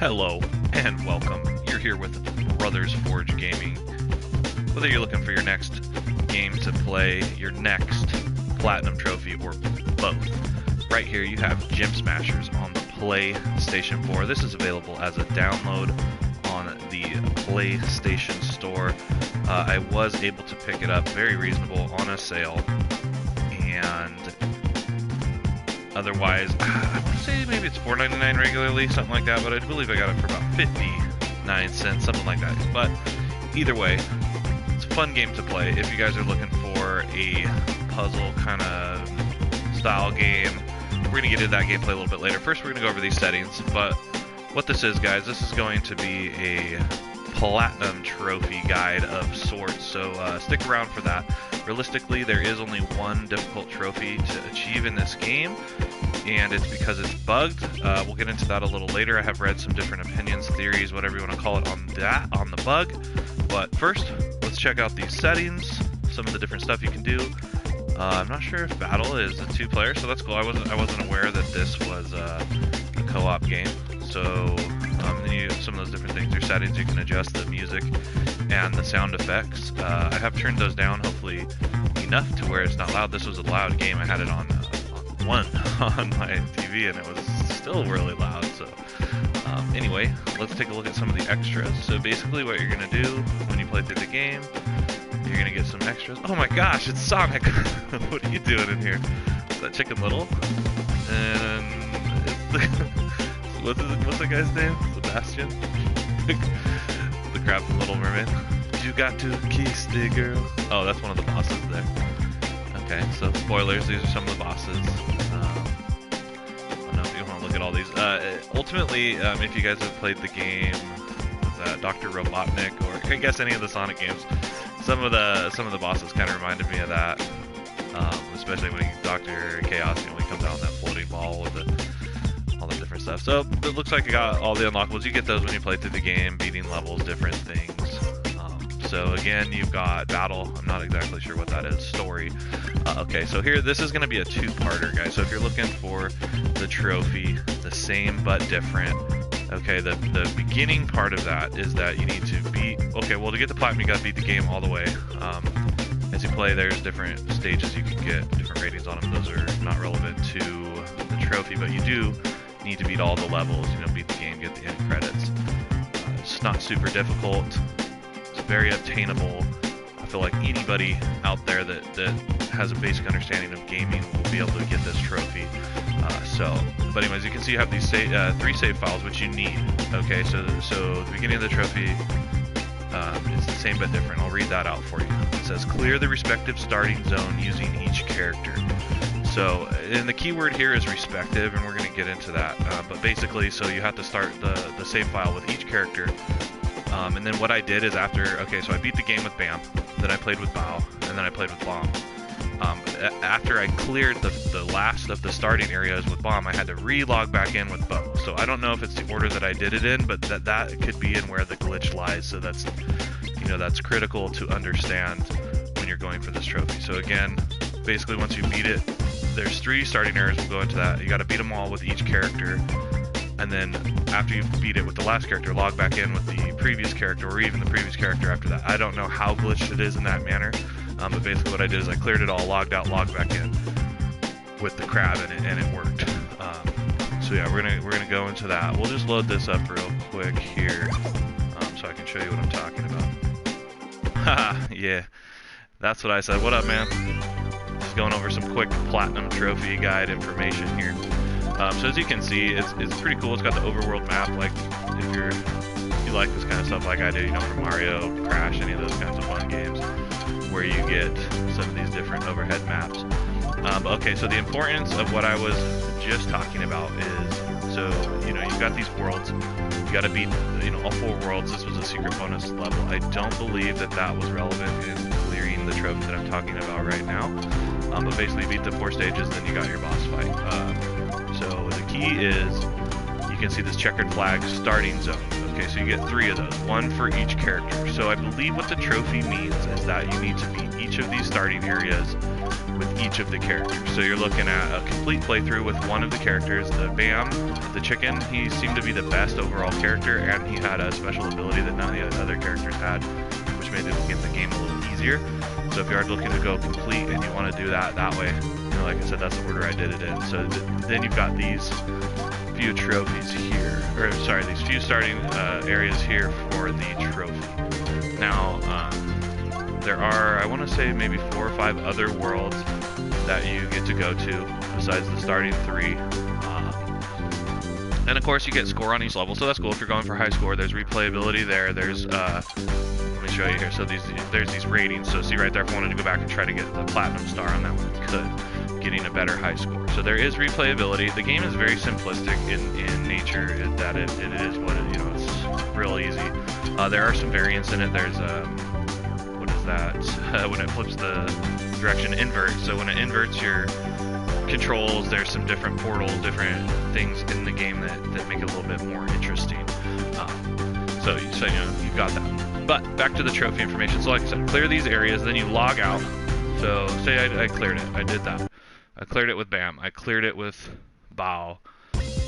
Hello and welcome. You're here with Brothers Forge Gaming. Whether you're looking for your next game to play, your next platinum trophy, or both, right here you have Gym Smashers on the PlayStation 4. This is available as a download on the PlayStation Store. I was able to pick it up very reasonable on a sale, and otherwise, I would say maybe it's $4.99 regularly, something like that, but I believe I got it for about 59 cents, something like that. But either way, it's a fun game to play if you guys are looking for a puzzle kind of style game. We're going to get into that gameplay a little bit later. First, we're going to go over these settings, but what this is, guys, this is going to be a platinum trophy guide of sorts, so stick around for that. Realistically, there is only one difficult trophy to achieve in this game, and it's because it's bugged. We'll get into that a little later. I have read some different opinions, theories, whatever you want to call it, on the bug. But first, let's check out these settings, some of the different stuff you can do. I'm not sure if battle is a two-player, so that's cool. I wasn't aware that this was a co-op game. So then some of those different things, your settings, you can adjust the music and the sound effects. I have turned those down, hopefully enough to where it's not loud. This was a loud game. I had it on one on my TV, and it was still really loud. So anyway, let's take a look at some of the extras. So basically what you're going to do when you play through the game, you're going to get some extras. Oh my gosh, it's Sonic! What are you doing in here? Is that Chicken Little? And what's the guy's name? Sebastian? The crab from Little Mermaid. You got to kiss the girl. Oh, that's one of the bosses there. Okay, so spoilers, these are some of the bosses. I don't know if you want to look at all these. Ultimately, if you guys have played the game, Dr. Robotnik, or I guess any of the Sonic games, some of the bosses kind of reminded me of that. Especially when Dr. Chaos, when he comes out on that floating ball with all the different stuff. So it looks like I got all the unlockables. You get those when you play through the game, beating levels, different things. So again, you've got battle. I'm not exactly sure what that is. Story. Okay, so here, this is going to be a two-parter, guys. So if you're looking for the trophy, the same but different. Okay, the beginning part of that is that you need to beat. Okay, well, to get the platinum, you got to beat the game all the way. As you play, there's different stages you can get, different ratings on them. Those are not relevant to the trophy, but you do need to beat all the levels. Beat the game, get the end credits. It's not super difficult. It's very obtainable. I feel like anybody out there that has a basic understanding of gaming will be able to get this trophy. But anyways, you can see you have these three save files, which you need. Okay, so the beginning of the trophy, it's the same but different. I'll read that out for you. It says, clear the respective starting zone using each character. So, and the key word here is respective, and we're going to get into that. But basically, so you have to start the save file with each character. And then what I did is so I beat the game with Bam, then I played with Bao, and then I played with Bomb. After I cleared the last of the starting areas with Bomb, I had to re-log back in with Bo. So I don't know if it's the order that I did it in, but that could be in where the glitch lies. So that's critical to understand when you're going for this trophy. So again, basically once you beat it, there's 3 starting areas. We'll go into that. You got to beat them all with each character, and then after you beat it with the last character, log back in with the previous character, or even the previous character after that. I don't know how glitched it is in that manner. But basically what I did is I cleared it all, logged out, logged back in with the crab, and it worked. So yeah, we're gonna go into that. We'll just load this up real quick here, so I can show you what I'm talking about. Haha, yeah, that's what I said. What up, man? Just going over some quick platinum trophy guide information here. So as you can see, it's pretty cool. It's got the overworld map, like if you like this kind of stuff like I do, from Mario, Crash, any of those kinds of fun games, where you get some of these different overhead maps. Okay, so the importance of what I was just talking about is, so you've got these worlds, you got to beat all 4 worlds. This was a secret bonus level. I don't believe that was relevant in clearing the trophy that I'm talking about right now. But basically, beat the 4 stages, then you got your boss fight. So the key is, you can see this checkered flag starting zone. Okay, so you get 3 of those, 1 for each character. So I believe what the trophy means is that you need to beat each of these starting areas with each of the characters. So you're looking at a complete playthrough with one of the characters. The Bam, the chicken, he seemed to be the best overall character, and he had a special ability that none of the other characters had, which made it get the game a little easier. So if you are looking to go complete and you want to do that way, like I said, that's the order I did it in. So then you've got these few trophies here, or sorry, these few starting areas here for the trophy. Now, there are, I want to say, maybe 4 or 5 other worlds that you get to go to besides the starting 3. And of course, you get score on each level, so that's cool. If you're going for high score, there's replayability there. There's, let me show you here. So there's these ratings. So see right there, if I wanted to go back and try to get the platinum star on that one, you could, getting a better high score. So there is replayability. The game is very simplistic in nature, in that it is what it, it's real easy. There are some variants in it. There's what is that? When it flips the direction, invert. So when it inverts your controls, there's some different portals, different things in the game that make it a little bit more interesting. So you've got that. But back to the trophy information. So like I said, clear these areas, then you log out. So say I cleared it. I did that. I cleared it with Bam. I cleared it with Bao.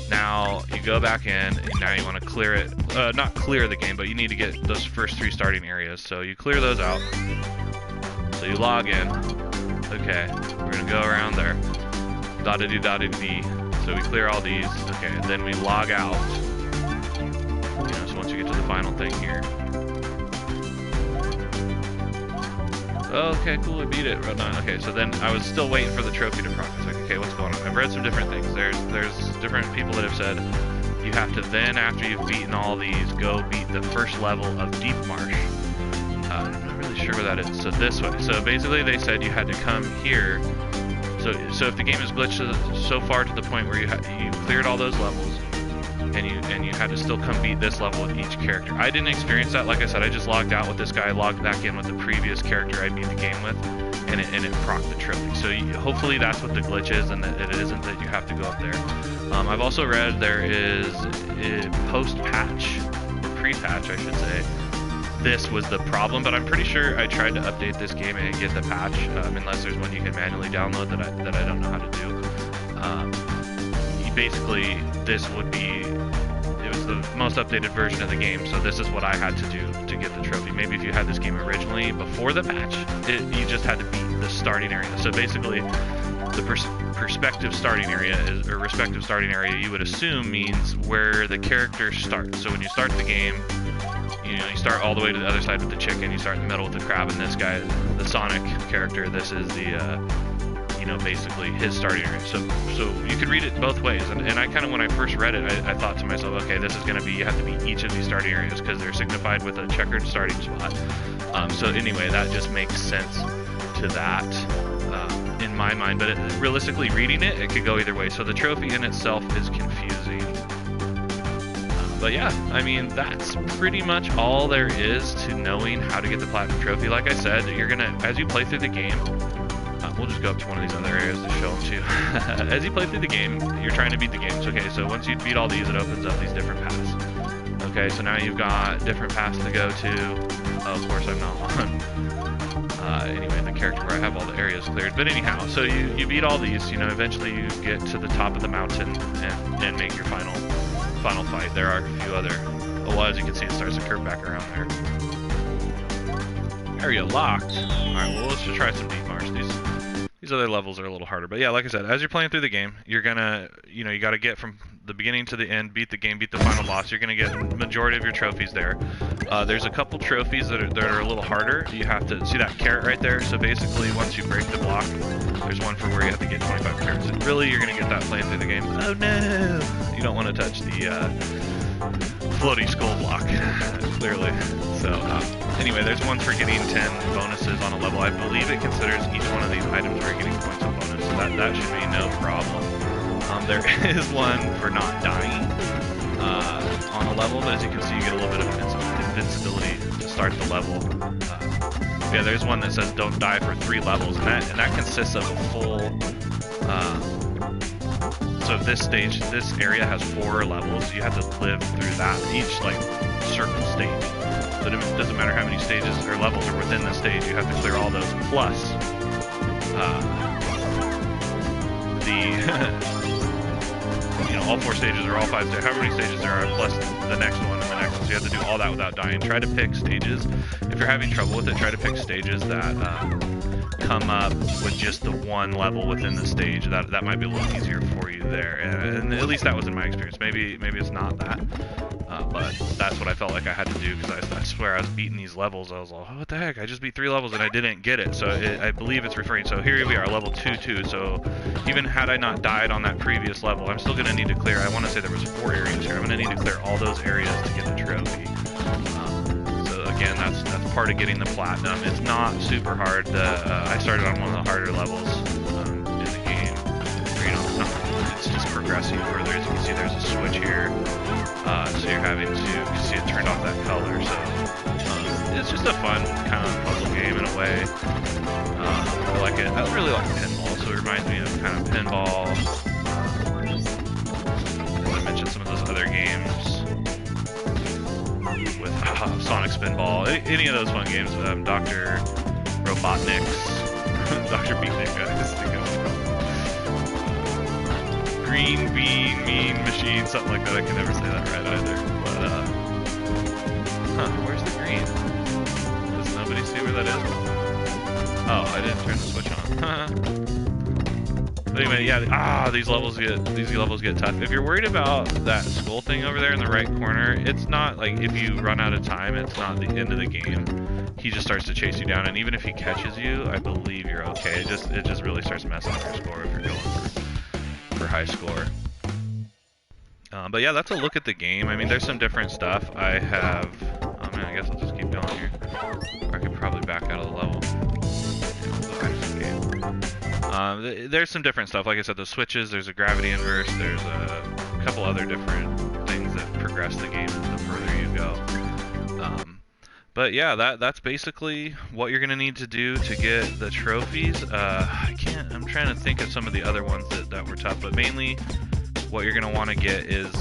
Now you go back in, and now you want to clear it. Not clear the game, but you need to get those first 3 starting areas. So you clear those out. So you log in. Okay, we're gonna go around there. Da-da-dee-da-dee-dee. So we clear all these. Okay, and then we log out. So once you get to the final thing here. Okay, cool, we beat it. Right on. Okay, so then I was still waiting for the trophy to progress. Like, okay, what's going on? I've read some different things. There's different people that have said you have to then, after you've beaten all these, go beat the first level of Deep Marsh. I'm not really sure where that is. So this way. So basically they said you had to come here. So if the game is glitched so far to the point where you cleared all those levels, and you had to still come beat this level with each character. I didn't experience that. Like I said, I just logged out with this guy, logged back in with the previous character I beat the game with, and it procced the trophy. So hopefully that's what the glitch is, and that it isn't that you have to go up there. I've also read there is a post-patch, or pre-patch I should say, this was the problem, but I'm pretty sure I tried to update this game and get the patch, unless there's one you can manually download that I don't know how to do. Basically, this would be, it was the most updated version of the game, so this is what I had to do to get the trophy. Maybe if you had this game originally before the patch, you just had to beat the starting area. So basically, the perspective starting area is, or respective starting area, you would assume means where the character starts. So when you start the game, you start all the way to the other side with the chicken, you start in the middle with the crab, and this guy, the Sonic character, this is the, basically his starting area. So you could read it both ways. And I kind of, when I first read it, I thought to myself, okay, this is going to be, you have to beat each of these starting areas because they're signified with a checkered starting spot. So anyway, that just makes sense to that in my mind. But realistically, reading it could go either way. So the trophy in itself is confusing. But yeah, I mean, that's pretty much all there is to knowing how to get the Platinum Trophy. Like I said, you're going to, as you play through the game, we'll just go up to one of these other areas to show them to you. As you play through the game, you're trying to beat the games. Okay, so once you beat all these, it opens up these different paths. Okay, so now you've got different paths to go to. Oh, of course, I'm not on. Anyway, the character where I have all the areas cleared. But anyhow, so you beat all these. Eventually you get to the top of the mountain and make your final fight. There are a few other. Oh, well, as you can see, it starts to curve back around there. Area locked. All right, well, let's just try some Deep Marsh. These other levels are a little harder, but yeah, like I said, as you're playing through the game, you're gonna, you got to get from the beginning to the end, beat the game, beat the final boss. You're gonna get the majority of your trophies there. There's a couple trophies that are a little harder. You have to see that carrot right there. So basically, once you break the block, there's one for where you have to get 25 carrots. And really, you're gonna get that playing through the game. Oh no! You don't want to touch the floaty skull block, clearly. So anyway, there's one for getting 10 bonuses on a level. I believe it considers each one of these items where you're getting points of bonus, so that should be no problem. There is one for not dying on a level, but as you can see, you get a little bit of invincibility to start the level. Yeah, there's one that says don't die for 3 levels, and that consists of a full. So this area has 4 levels. You have to live through that, each circle stage. So it doesn't matter how many stages or levels are within the stage. You have to clear all those. Plus, the you know, all 4 stages or all 5 stages, however many stages there are, plus the next one and the next one. So you have to do all that without dying. Try to pick stages. If you're having trouble with it, try to pick stages that come up with just the one level within the stage. That might be a little easier for you there. And at least that was in my experience. Maybe it's not that. But that's what I felt like I had to do, because I swear I was beating these levels. I was like, oh, what the heck? I just beat 3 levels and I didn't get it. So I believe it's referring. So here we are, level 2. So even had I not died on that previous level, I'm still going to need to clear. I want to say there was 4 areas here. I'm going to need to clear all those areas to get the trophy. So again, that's part of getting the platinum. It's not super hard. I started on one of the harder levels in the game. You know, it's just progressing further. As you can see, there's a switch here. So you're having to, you see it turned off that color, so it's just a fun kind of puzzle game in a way. I like it. I really like pinball, so it reminds me of kind of pinball. As I mentioned, some of those other games with Sonic Spinball, any of those fun games. Dr. Robotnik's, Dr. Beatnik, guys. Green Bean Mean Machine, something like that. I can never say that right either. But, where's the green? Does nobody see where that is? Oh, I didn't turn the switch on. But anyway, yeah, these levels get tough. If you're worried about that skull thing over there in the right corner, it's not like if you run out of time, it's not the end of the game. He just starts to chase you down, and even if he catches you, I believe you're okay. It just really starts messing up your score if you're going for high score. But yeah, that's a look at the game. I mean, there's some different stuff. I have, oh man, I guess I'll just keep going here. Or I could probably back out of the level. There's some different stuff. Like I said, the switches, there's a gravity inverse, there's a couple other different things that progress the game the further you go. But yeah, that's basically what you're gonna need to do to get the trophies. I'm trying to think of some of the other ones that were tough, but mainly what you're gonna want to get is,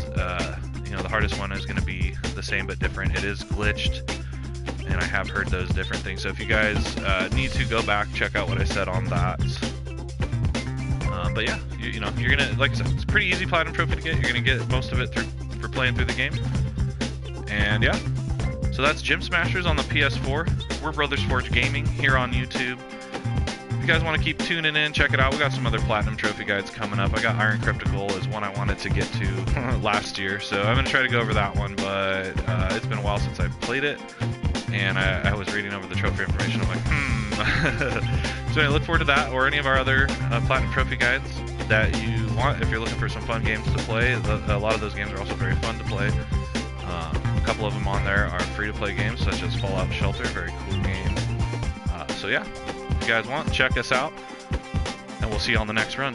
you know, the hardest one is gonna be the same but different. It is glitched, and I have heard those different things. So if you guys need to go back, check out what I said on that. But yeah, you know, you're gonna, like I said, it's a pretty easy platinum trophy to get. You're gonna get most of it for playing through the game. And yeah. So that's Gym Smashers on the PS4. We're Brothers Forge Gaming here on YouTube. If you guys want to keep tuning in, check it out. We got some other Platinum Trophy guides coming up. I got Iron Cryptical is one I wanted to get to last year, so I'm going to try to go over that one, but it's been a while since I've played it, and I was reading over the trophy information. I'm like, So anyway, look forward to that, or any of our other Platinum Trophy guides that you want. If you're looking for some fun games to play, a lot of those games are also very fun to play. A couple of them on there are free-to-play games, such as Fallout Shelter, very cool game. So yeah, if you guys want, check us out, and we'll see you on the next run.